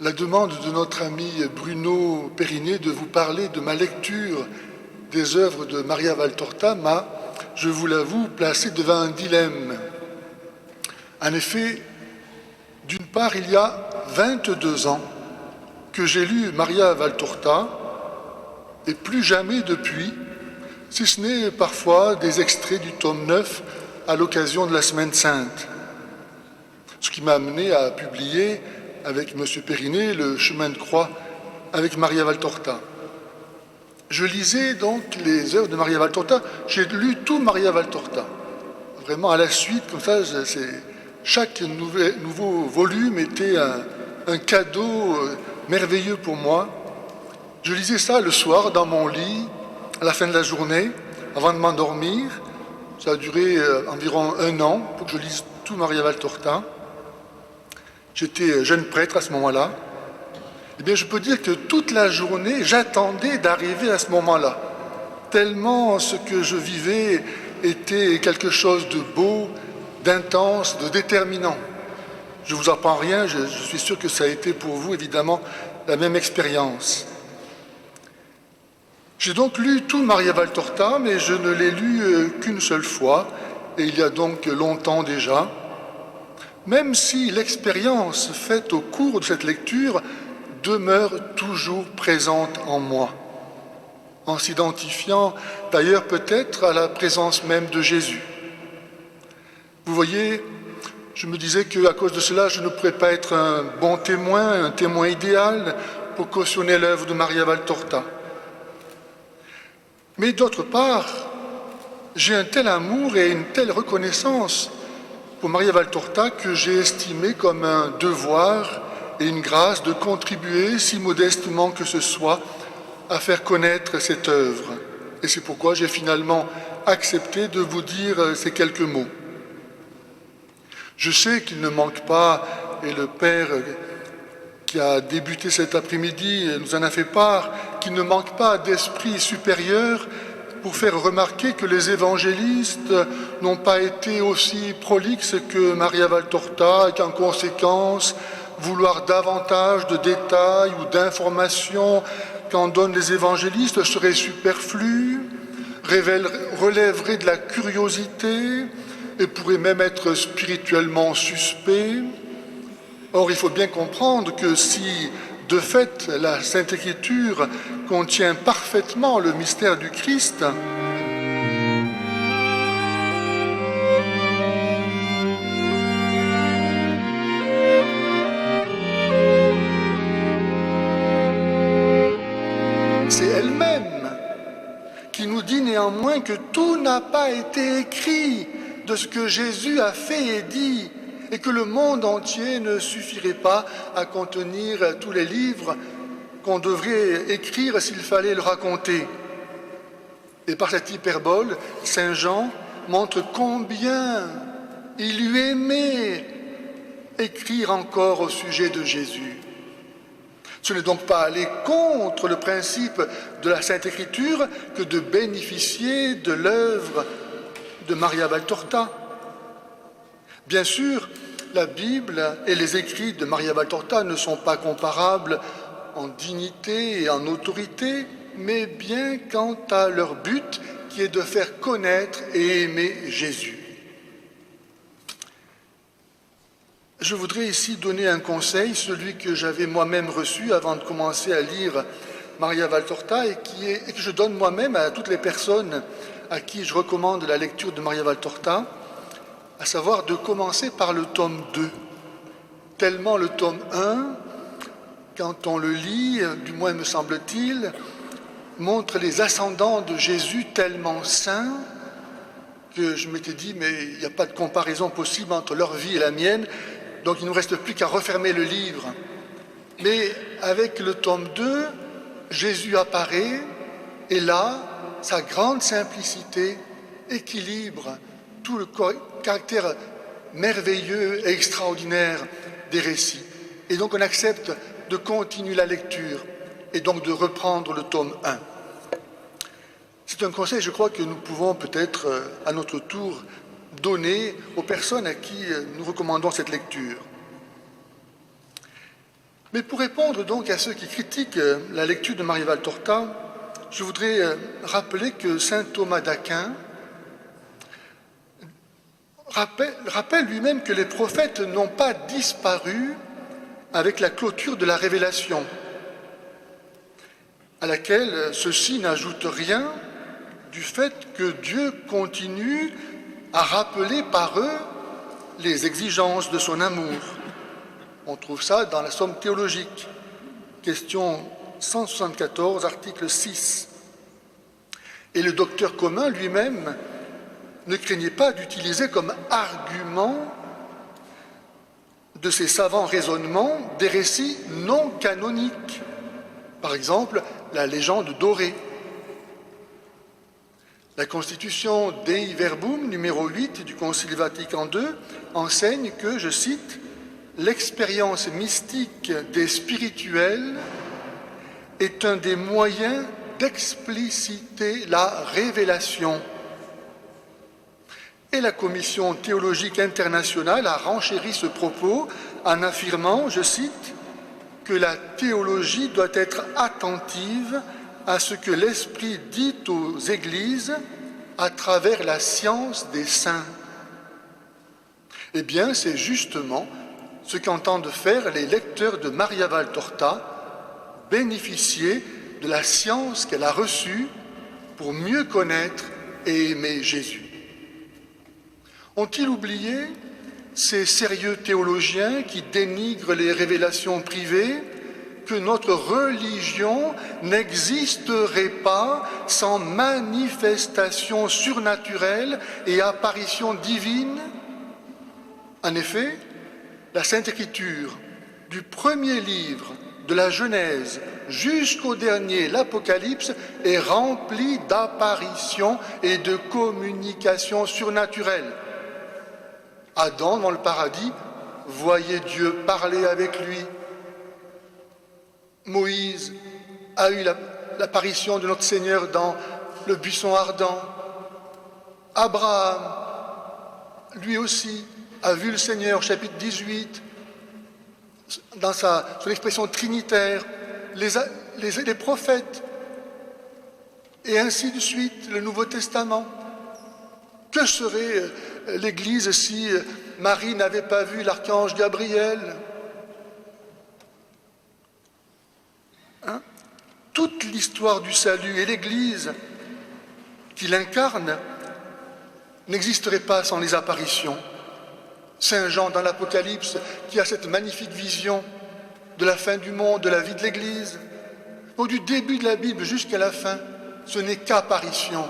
La demande de notre ami Bruno Périnet de vous parler de ma lecture des œuvres de Maria Valtorta m'a, je vous l'avoue, placé devant un dilemme. En effet, d'une part, il y a 22 ans que j'ai lu Maria Valtorta, et plus jamais depuis, si ce n'est parfois des extraits du tome 9 à l'occasion de la Semaine Sainte. Ce qui m'a amené à publier avec M. Périnet le chemin de croix avec Maria Valtorta. Je lisais donc les œuvres de Maria Valtorta, j'ai lu tout Maria Valtorta, vraiment à la suite, comme ça, chaque nouveau volume était un cadeau merveilleux pour moi. Je lisais ça le soir dans mon lit, à la fin de la journée, avant de m'endormir. Ça a duré environ 1 an pour que je lise tout Maria Valtorta. J'étais jeune prêtre à ce moment-là. Eh bien, je peux dire que toute la journée, j'attendais d'arriver à ce moment-là. Tellement ce que je vivais était quelque chose de beau, d'intense, de déterminant. Je ne vous apprends rien, je suis sûr que ça a été pour vous, évidemment, la même expérience. J'ai donc lu tout Maria Valtorta, mais je ne l'ai lu qu'une seule fois, et il y a donc longtemps déjà. Même si l'expérience faite au cours de cette lecture demeure toujours présente en moi, en s'identifiant d'ailleurs peut-être à la présence même de Jésus. Vous voyez, je me disais qu'à cause de cela, je ne pourrais pas être un bon témoin, un témoin idéal pour cautionner l'œuvre de Maria Valtorta. Mais d'autre part, j'ai un tel amour et une telle reconnaissance pour Maria Valtorta que j'ai estimé comme un devoir et une grâce de contribuer, si modestement que ce soit, à faire connaître cette œuvre. Et c'est pourquoi j'ai finalement accepté de vous dire ces quelques mots. Je sais qu'il ne manque pas, et le Père qui a débuté cet après-midi nous en a fait part, qu'il ne manque pas d'esprit supérieur pour faire remarquer que les évangélistes n'ont pas été aussi prolixes que Maria Valtorta et qu'en conséquence, vouloir davantage de détails ou d'informations qu'en donnent les évangélistes serait superflu, relèverait de la curiosité et pourrait même être spirituellement suspect. Or, il faut bien comprendre que si, de fait, la Sainte Écriture contient parfaitement le mystère du Christ, c'est elle-même qui nous dit néanmoins que tout n'a pas été écrit de ce que Jésus a fait et dit, et que le monde entier ne suffirait pas à contenir tous les livres qu'on devrait écrire s'il fallait le raconter. Et par cette hyperbole, Saint Jean montre combien il lui aimait écrire encore au sujet de Jésus. Ce n'est donc pas aller contre le principe de la Sainte Écriture que de bénéficier de l'œuvre de Maria Valtorta. Bien sûr, la Bible et les écrits de Maria Valtorta ne sont pas comparables en dignité et en autorité, mais bien quant à leur but qui est de faire connaître et aimer Jésus. Je voudrais ici donner un conseil, celui que j'avais moi-même reçu avant de commencer à lire Maria Valtorta et que je donne moi-même à toutes les personnes à qui je recommande la lecture de Maria Valtorta, à savoir de commencer par le tome 2. Tellement le tome 1, quand on le lit, du moins me semble-t-il, montre les ascendants de Jésus tellement saints que je m'étais dit, mais il n'y a pas de comparaison possible entre leur vie et la mienne, donc il ne nous reste plus qu'à refermer le livre. Mais avec le tome 2, Jésus apparaît, et là, sa grande simplicité équilibre tout le caractère merveilleux et extraordinaire des récits. Et donc on accepte de continuer la lecture et donc de reprendre le tome 1. C'est un conseil, je crois, que nous pouvons peut-être à notre tour donner aux personnes à qui nous recommandons cette lecture. Mais pour répondre donc à ceux qui critiquent la lecture de Maria Valtorta, je voudrais rappeler que saint Thomas d'Aquin rappelle lui-même que les prophètes n'ont pas disparu avec la clôture de la Révélation, à laquelle ceux-ci n'ajoutent rien du fait que Dieu continue à rappeler par eux les exigences de son amour. On trouve ça dans la Somme théologique, question 174, article 6. Et le docteur commun lui-même ne craignait pas d'utiliser comme argument de ses savants raisonnements des récits non canoniques. Par exemple, la légende dorée. La Constitution Dei Verbum numéro 8 du Concile Vatican II enseigne que, je cite, « l'expérience mystique des spirituels est un des moyens d'expliciter la révélation ». Et la Commission théologique internationale a renchéri ce propos en affirmant, je cite, que la théologie doit être attentive à ce que l'Esprit dit aux Églises à travers la science des saints. Eh bien, c'est justement ce qu'entendent faire les lecteurs de Maria Valtorta, bénéficier de la science qu'elle a reçue pour mieux connaître et aimer Jésus. Ont-ils oublié ces sérieux théologiens qui dénigrent les révélations privées, que notre religion n'existerait pas sans manifestation surnaturelle et apparition divine? En effet, la Sainte Écriture, du premier livre de la Genèse jusqu'au dernier, l'Apocalypse, est remplie d'apparitions et de communications surnaturelles. Adam, dans le paradis, voyait Dieu parler avec lui. Moïse a eu l'apparition de notre Seigneur dans le buisson ardent. Abraham, lui aussi, a vu le Seigneur, chapitre 18, dans son expression trinitaire, les prophètes, et ainsi de suite, le Nouveau Testament. Que serait l'Église si Marie n'avait pas vu l'archange Gabriel? Toute l'histoire du salut et l'Église qui l'incarne n'existerait pas sans les apparitions. Saint Jean dans l'Apocalypse qui a cette magnifique vision de la fin du monde, de la vie de l'Église. Du début de la Bible jusqu'à la fin, ce n'est qu'apparition.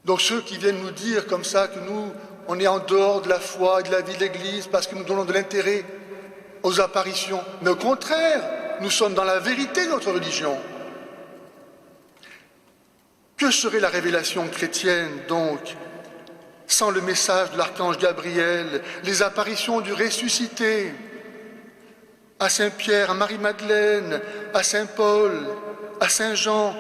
Donc ceux qui viennent nous dire comme ça que nous, on est en dehors de la foi et de la vie de l'Église parce que nous donnons de l'intérêt aux apparitions, mais au contraire, nous sommes dans la vérité de notre religion. Que serait la révélation chrétienne, donc, sans le message de l'archange Gabriel, les apparitions du ressuscité, à Saint-Pierre, à Marie-Madeleine, à Saint-Paul, à Saint-Jean,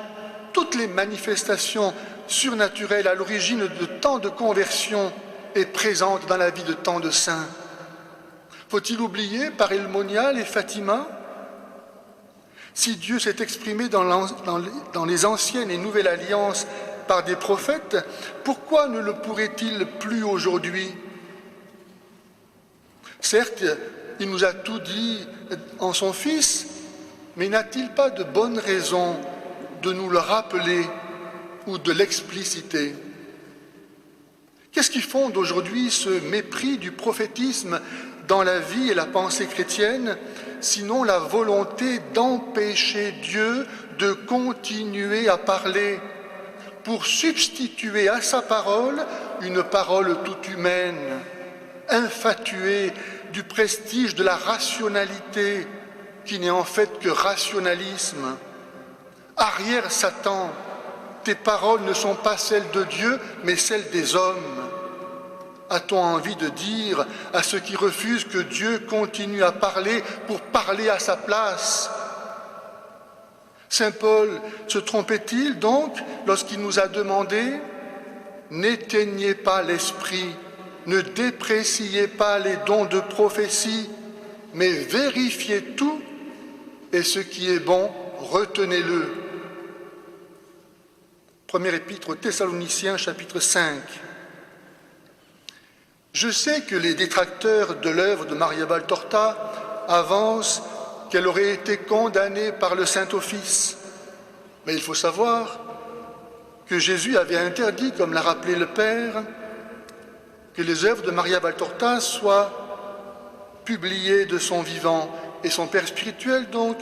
toutes les manifestations surnaturelles à l'origine de tant de conversions et présentes dans la vie de tant de saints. Faut-il oublier par El Monial et Fatima? Si Dieu s'est exprimé dans les anciennes et nouvelles alliances par des prophètes, pourquoi ne le pourrait-il plus aujourd'hui? Certes, il nous a tout dit en son Fils, mais n'a-t-il pas de bonnes raisons de nous le rappeler ou de l'expliciter? Qu'est-ce qui fonde aujourd'hui ce mépris du prophétisme dans la vie et la pensée chrétienne, sinon la volonté d'empêcher Dieu de continuer à parler pour substituer à sa parole une parole toute humaine, infatuée du prestige de la rationalité, qui n'est en fait que rationalisme. Arrière Satan, tes paroles ne sont pas celles de Dieu, mais celles des hommes. A-t-on envie de dire à ceux qui refusent que Dieu continue à parler pour parler à sa place? Saint Paul se trompait-il donc lorsqu'il nous a demandé « N'éteignez pas l'esprit, ne dépréciez pas les dons de prophétie, mais vérifiez tout, et ce qui est bon, retenez-le. Première épître aux Thessaloniciens, chapitre 5. Je sais que les détracteurs de l'œuvre de Maria Valtorta avancent qu'elle aurait été condamnée par le Saint-Office. Mais il faut savoir que Jésus avait interdit, comme l'a rappelé le Père, que les œuvres de Maria Valtorta soient publiées de son vivant. Et son père spirituel, donc,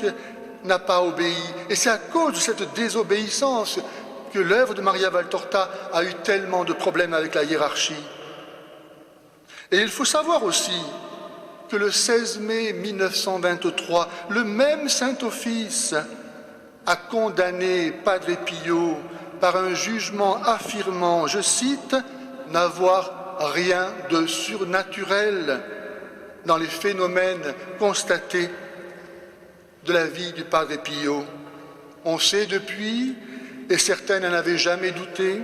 n'a pas obéi. Et c'est à cause de cette désobéissance que l'œuvre de Maria Valtorta a eu tellement de problèmes avec la hiérarchie. Et il faut savoir aussi que le 16 mai 1923, le même Saint-Office a condamné Padre Pio par un jugement affirmant, je cite, « n'avoir rien de surnaturel dans les phénomènes constatés de la vie du Padre Pio ». On sait depuis, et certains n'en avaient jamais douté,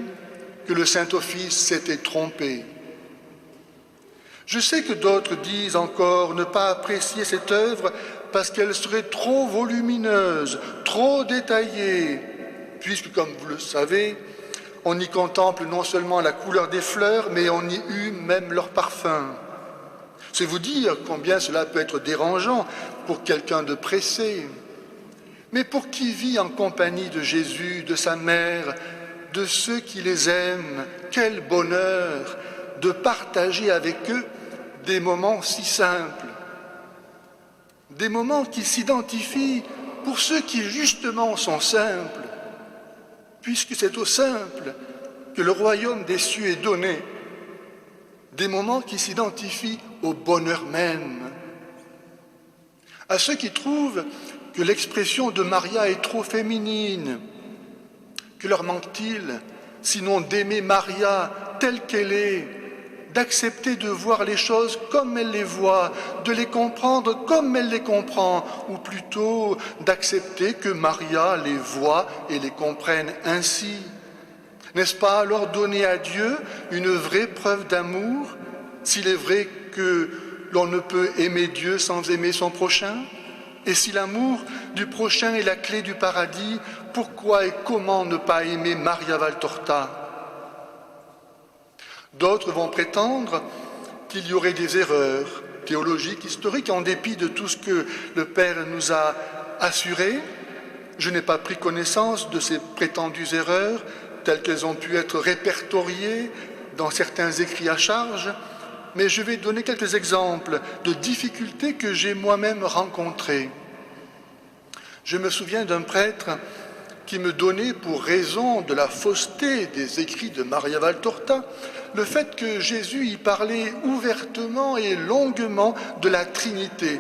que le Saint-Office s'était trompé. Je sais que d'autres disent encore ne pas apprécier cette œuvre parce qu'elle serait trop volumineuse, trop détaillée, puisque, comme vous le savez, on y contemple non seulement la couleur des fleurs, mais on y hume même leur parfum. C'est vous dire combien cela peut être dérangeant pour quelqu'un de pressé. Mais pour qui vit en compagnie de Jésus, de sa mère, de ceux qui les aiment, quel bonheur de partager avec eux des moments si simples, des moments qui s'identifient pour ceux qui justement sont simples, puisque c'est au simple que le royaume des cieux est donné, des moments qui s'identifient au bonheur même. À ceux qui trouvent que l'expression de Maria est trop féminine, que leur manque-t-il, sinon d'aimer Maria telle qu'elle est, d'accepter de voir les choses comme elle les voit, de les comprendre comme elle les comprend, ou plutôt d'accepter que Maria les voit et les comprenne ainsi. N'est-ce pas alors donner à Dieu une vraie preuve d'amour, s'il est vrai que l'on ne peut aimer Dieu sans aimer son prochain? Et si l'amour du prochain est la clé du paradis, pourquoi et comment ne pas aimer Maria Valtorta? D'autres vont prétendre qu'il y aurait des erreurs théologiques, historiques, en dépit de tout ce que le Père nous a assuré. Je n'ai pas pris connaissance de ces prétendues erreurs, telles qu'elles ont pu être répertoriées dans certains écrits à charge, mais je vais donner quelques exemples de difficultés que j'ai moi-même rencontrées. Je me souviens d'un prêtre qui me donnait pour raison de la fausseté des écrits de Maria Valtorta le fait que Jésus y parlait ouvertement et longuement de la Trinité.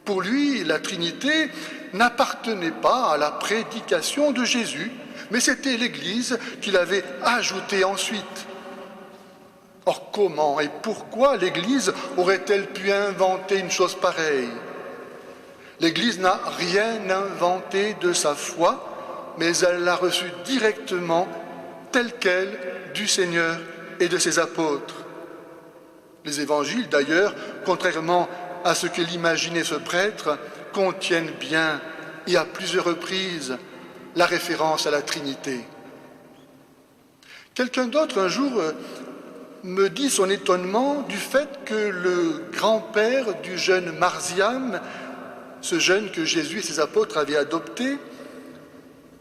Pour lui, la Trinité n'appartenait pas à la prédication de Jésus, mais c'était l'Église qui l'avait ajoutée ensuite. Or, comment et pourquoi l'Église aurait-elle pu inventer une chose pareille? L'Église n'a rien inventé de sa foi, mais elle l'a reçue directement, telle quelle, du Seigneur et de ses apôtres. Les évangiles, d'ailleurs, contrairement à ce que l'imaginait ce prêtre, contiennent bien, et à plusieurs reprises, la référence à la Trinité. Quelqu'un d'autre, un jour, me dit son étonnement du fait que le grand-père du jeune Marziam, ce jeune que Jésus et ses apôtres avaient adopté,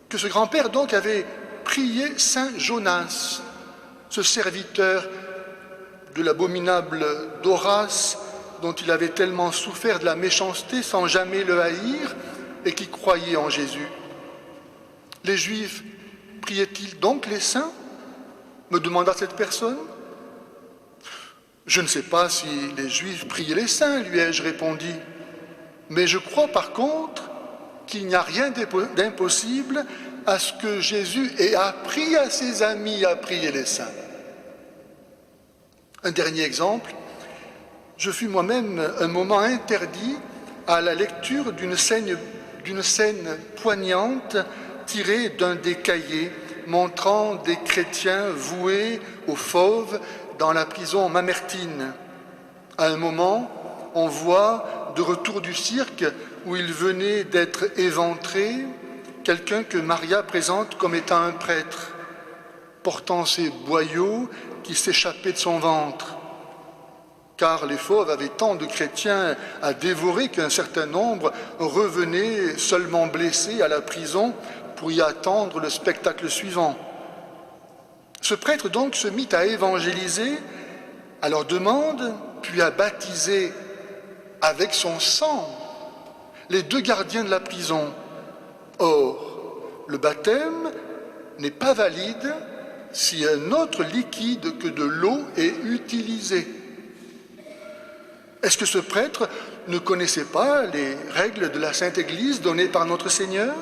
que ce grand-père donc avait prié Saint Jonas, ce serviteur de l'abominable Doras, dont il avait tellement souffert de la méchanceté sans jamais le haïr et qui croyait en Jésus. Les Juifs priaient-ils donc les saints? Me demanda cette personne. Je ne sais pas si les Juifs priaient les saints, lui ai-je répondu. Mais je crois par contre qu'il n'y a rien d'impossible à ce que Jésus ait appris à ses amis à prier les saints. Un dernier exemple, je fus moi-même un moment interdit à la lecture d'une scène poignante tirée d'un des cahiers montrant des chrétiens voués aux fauves dans la prison Mamertine. À un moment, on voit de retour du cirque où il venait d'être éventré, quelqu'un que Maria présente comme étant un prêtre, portant ses boyaux qui s'échappaient de son ventre. Car les fauves avaient tant de chrétiens à dévorer qu'un certain nombre revenaient seulement blessés à la prison pour y attendre le spectacle suivant. Ce prêtre donc se mit à évangéliser à leur demande, puis à baptiser avec son sang les 2 gardiens de la prison. Or, le baptême n'est pas valide si un autre liquide que de l'eau est utilisé. Est-ce que ce prêtre ne connaissait pas les règles de la Sainte Église données par notre Seigneur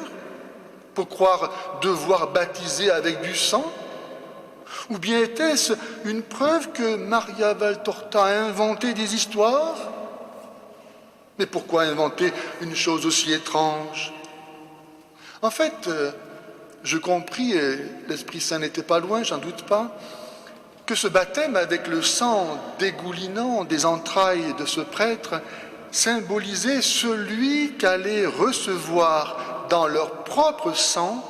pour croire devoir baptiser avec du sang? Ou bien était-ce une preuve que Maria Valtorta a inventé des histoires? Mais pourquoi inventer une chose aussi étrange? En fait, je compris, et l'Esprit Saint n'était pas loin, j'en doute pas, que ce baptême avec le sang dégoulinant des entrailles de ce prêtre symbolisait celui qu'allaient recevoir dans leur propre sang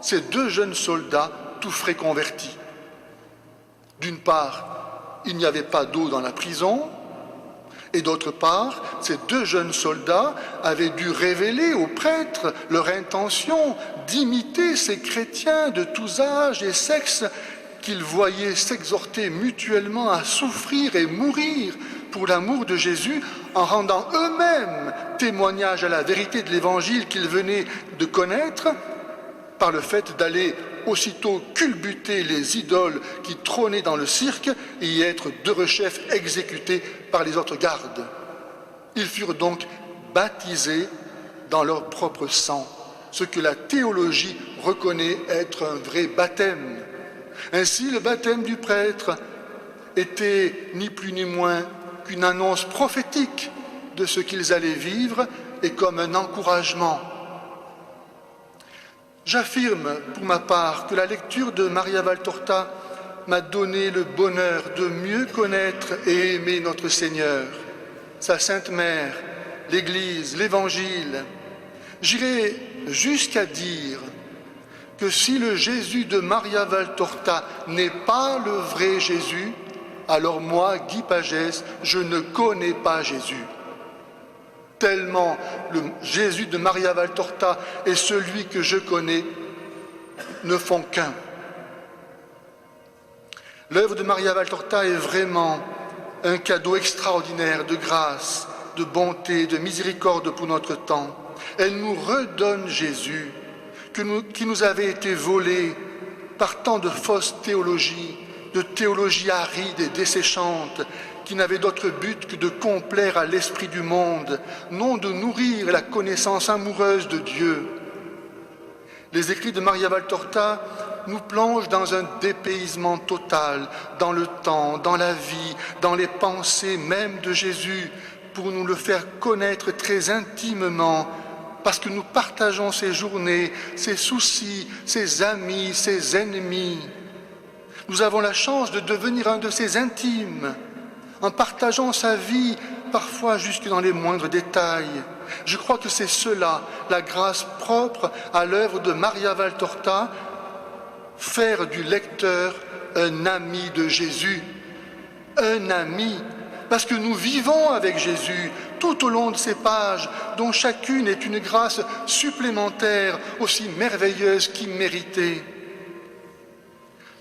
ces 2 jeunes soldats tout frais convertis. D'une part, il n'y avait pas d'eau dans la prison, et d'autre part, ces 2 jeunes soldats avaient dû révéler au prêtre leur intention d'imiter ces chrétiens de tous âges et sexes qu'ils voyaient s'exhorter mutuellement à souffrir et mourir pour l'amour de Jésus en rendant eux-mêmes témoignage à la vérité de l'Évangile qu'ils venaient de connaître par le fait d'aller aussitôt culbuter les idoles qui trônaient dans le cirque et y être derechef exécutés par les autres gardes. Ils furent donc baptisés dans leur propre sang, ce que la théologie reconnaît être un vrai baptême. Ainsi, le baptême du prêtre était ni plus ni moins qu'une annonce prophétique de ce qu'ils allaient vivre et comme un encouragement. J'affirme pour ma part que la lecture de Maria Valtorta m'a donné le bonheur de mieux connaître et aimer notre Seigneur, sa Sainte Mère, l'Église, l'Évangile. J'irai jusqu'à dire que si le Jésus de Maria Valtorta n'est pas le vrai Jésus, alors moi, Guy Pagès, je ne connais pas Jésus. Tellement le Jésus de Maria Valtorta et celui que je connais ne font qu'un. L'œuvre de Maria Valtorta est vraiment un cadeau extraordinaire de grâce, de bonté, de miséricorde pour notre temps. Elle nous redonne Jésus, qui nous avait été volé par tant de fausses théologies, de théologie aride et desséchante, qui n'avait d'autre but que de complaire à l'esprit du monde, non de nourrir la connaissance amoureuse de Dieu. Les écrits de Maria Valtorta nous plongent dans un dépaysement total, dans le temps, dans la vie, dans les pensées même de Jésus, pour nous le faire connaître très intimement, parce que nous partageons ses journées, ses soucis, ses amis, ses ennemis. Nous avons la chance de devenir un de ses intimes, en partageant sa vie, parfois jusque dans les moindres détails. Je crois que c'est cela, la grâce propre à l'œuvre de Maria Valtorta, faire du lecteur un ami de Jésus, un ami, parce que nous vivons avec Jésus tout au long de ces pages, dont chacune est une grâce supplémentaire, aussi merveilleuse qu'imméritée.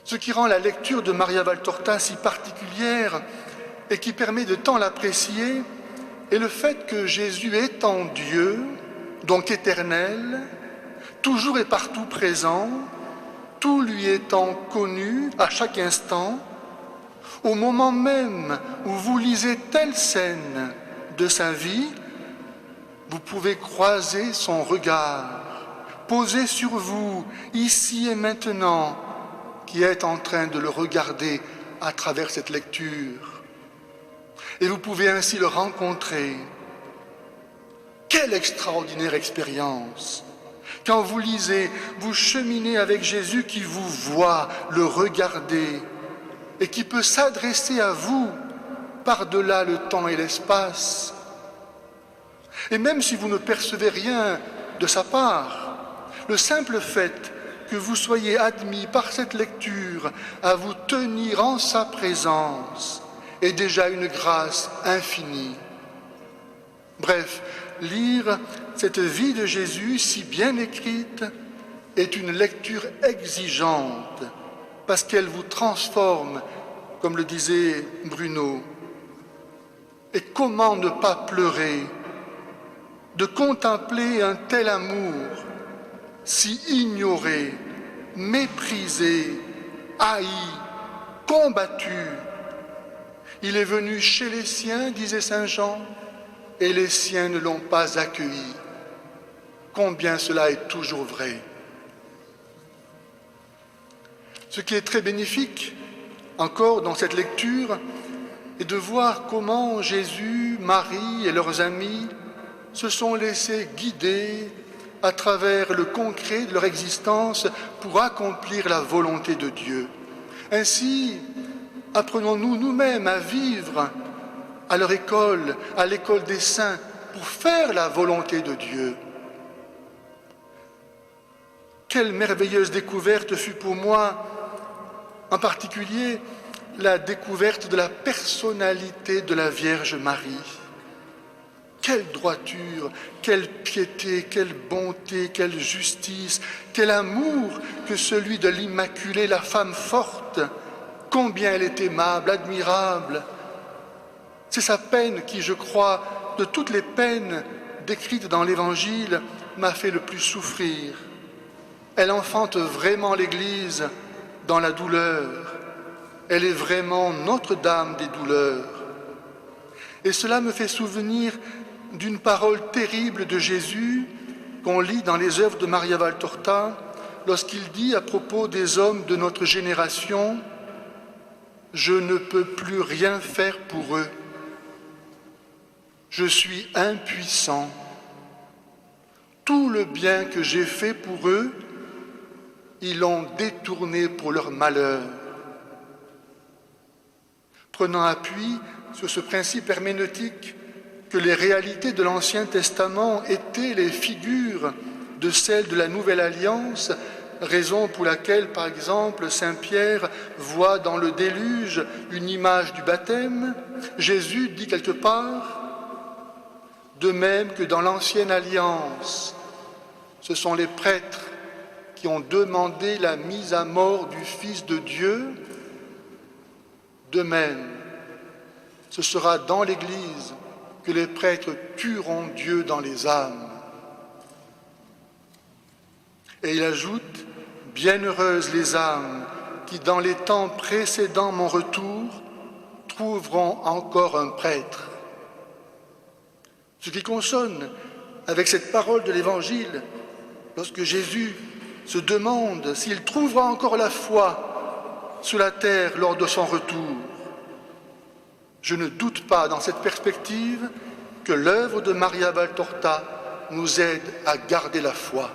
Ce qui rend la lecture de Maria Valtorta si particulière et qui permet de tant l'apprécier est le fait que Jésus étant Dieu, donc éternel, toujours et partout présent, tout lui étant connu à chaque instant, au moment même où vous lisez telle scène de sa vie, vous pouvez croiser son regard, posé sur vous, ici et maintenant, qui êtes en train de le regarder à travers cette lecture. Et vous pouvez ainsi le rencontrer. Quelle extraordinaire expérience! Quand vous lisez, vous cheminez avec Jésus qui vous voit, le regarder, et qui peut s'adresser à vous par-delà le temps et l'espace. Et même si vous ne percevez rien de sa part, le simple fait que vous soyez admis par cette lecture à vous tenir en sa présence est déjà une grâce infinie. Bref, lire cette vie de Jésus si bien écrite est une lecture exigeante parce qu'elle vous transforme, comme le disait Bruno. Et comment ne pas pleurer de contempler un tel amour si ignoré, méprisé, haï, combattu. Il est venu chez les siens, disait saint Jean, et les siens ne l'ont pas accueilli. Combien cela est toujours vrai. Ce qui est très bénéfique, encore dans cette lecture, est de voir comment Jésus, Marie et leurs amis se sont laissés guider à travers le concret de leur existence pour accomplir la volonté de Dieu. Ainsi, apprenons-nous nous-mêmes à vivre à leur école, à l'école des saints, pour faire la volonté de Dieu. Quelle merveilleuse découverte fut pour moi, en particulier, la découverte de la personnalité de la Vierge Marie. Quelle droiture, quelle piété, quelle bonté, quelle justice, quel amour que celui de l'Immaculée, la femme forte. Combien elle est aimable, admirable. C'est sa peine qui, je crois, de toutes les peines décrites dans l'Évangile, m'a fait le plus souffrir. Elle enfante vraiment l'Église dans la douleur. Elle est vraiment Notre-Dame des douleurs. Et cela me fait souvenir d'une parole terrible de Jésus qu'on lit dans les œuvres de Maria Valtorta lorsqu'il dit à propos des hommes de notre génération « Je ne peux plus rien faire pour eux. Je suis impuissant. Tout le bien que j'ai fait pour eux, ils l'ont détourné pour leur malheur. » Prenant appui sur ce principe herméneutique que les réalités de l'Ancien Testament étaient les figures de celles de la Nouvelle Alliance, raison pour laquelle, par exemple, saint Pierre voit dans le déluge une image du baptême, Jésus dit quelque part, de même que dans l'Ancienne Alliance, ce sont les prêtres qui ont demandé la mise à mort du Fils de Dieu, de même, ce sera dans l'Église que les prêtres tueront Dieu dans les âmes. Et il ajoute, « Bienheureuses les âmes qui, dans les temps précédant mon retour, trouveront encore un prêtre. » Ce qui consonne avec cette parole de l'Évangile, lorsque Jésus se demande s'il trouvera encore la foi sur la terre lors de son retour. Je ne doute pas dans cette perspective que l'œuvre de Maria Valtorta nous aide à garder la foi.